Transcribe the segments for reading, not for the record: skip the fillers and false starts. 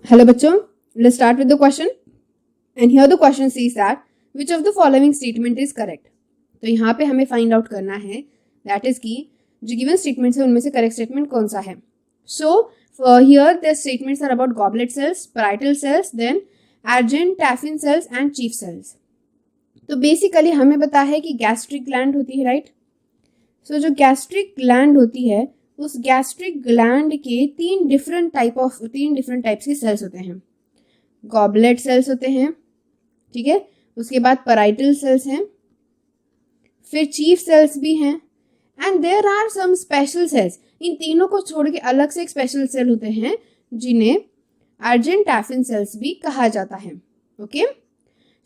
Hello बच्चों, let's start with the question. And here the question says that which of the following statement is correct. तो यहाँ पे हमें find out करना है दैट इज कि जो गिवन स्टेटमेंट्स है उनमें से करेक्ट स्टेटमेंट कौन सा है. So here the statements are about goblet cells, parietal cells, then argentaffin cells and chief cells. तो बेसिकली हमें पता है कि गैस्ट्रिक ग्लैंड होती है, राइट. सो जो गैस्ट्रिक ग्लैंड होती है उस गैस्ट्रिक ग्लैंड के तीन डिफरेंट टाइप्स के सेल्स होते हैं. गॉबलेट सेल्स होते हैं, ठीक है, उसके बाद पैराइटल सेल्स हैं, फिर चीफ सेल्स भी हैं, and there are some special cells. इन तीनों को छोड़ के अलग से एक स्पेशल सेल होते हैं जिन्हें अर्जेंटाफिन सेल्स भी कहा जाता है. ओके,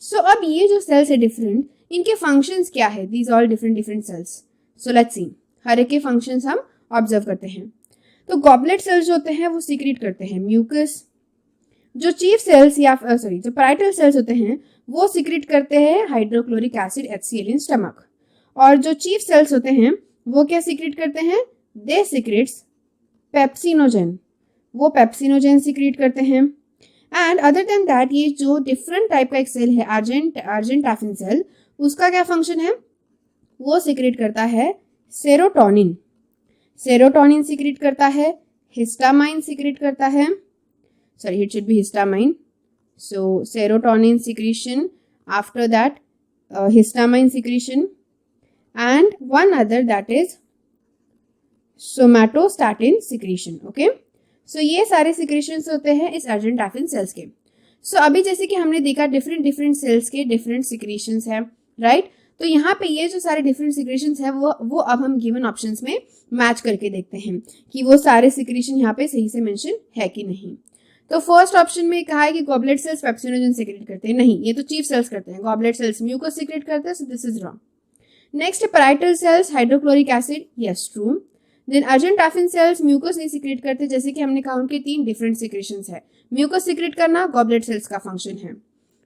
सो अब ये जो सेल्स है डिफरेंट, इनके फंक्शंस क्या है. These all different cells. So let's see, हर एक के फंक्शंस हम ऑब्जर्व करते हैं. तो गॉबलेट सेल्स जो होते हैं वो सीक्रेट करते हैं म्यूकस. जो चीफ सेल्स जो पैराइटल सेल्स होते हैं वो सीक्रेट करते हैं hydrochloric acid HCl in stomach. और जो चीफ सेल्स होते हैं वो क्या सीक्रेट करते हैं, दे सीक्रेट्स पेप्सिनोजेन. वो पेप्सिनोजेन सीक्रेट करते हैं. एंड अदर देन दैट ये जो डिफरेंट टाइप का एक सेल है अर्जेंटाफिन सेल, उसका क्या फंक्शन है, वो सीक्रेट करता है सेरोटोनिन. सेरोटोनिन सीक्रेट करता है, हिस्टामाइन सीक्रेट करता है, sorry it should be histamine. So serotonin secretion, after that histamine secretion, and one other that is somatostatin secretion. Okay, so ये सारे secretions होते हैं इस अर्जेंटाफिन सेल्स के. So अभी जैसे कि हमने देखा डिफरेंट सेल्स के डिफरेंट secretions है, राइट. तो यहाँ पे ये जो सारे डिफरेंट सिक्रेशंस है वो अब हम गिवन ऑप्शंस में मैच करके देखते हैं कि वो सारे सिक्रेशन यहाँ पे सही से मेंशन है कि नहीं. तो फर्स्ट ऑप्शन में कहा है कि गॉबलेट सेल्स पेप्सिनोजेन सीक्रेट करते हैं. नहीं, ये तो चीफ सेल्स करते हैं. गॉबलेट सेल्स म्यूकस सीक्रेट करते हैं, so this is wrong. Next parietal cells hydrochloric acid, yes true. Then argentaffin cells mucus नहीं सीक्रेट करते, जैसे कि हमने कहा उनके तीन डिफरेंट सिक्रेशंस है. म्यूकस सीक्रेट करना गॉबलेट सेल्स का फंक्शन है.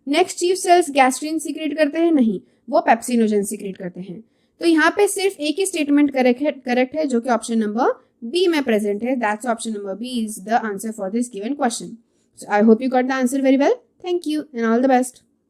Next chief cells gastrin secrete करते हैं, नहीं, वो पेप्सिनोजेन सीक्रेट करते हैं. तो यहाँ पे सिर्फ एक ही स्टेटमेंट करेक्ट है जो कि ऑप्शन नंबर बी में प्रेजेंट है. That's option number B is the answer for this given question. So I hope you got the answer very well. Thank you and all the best.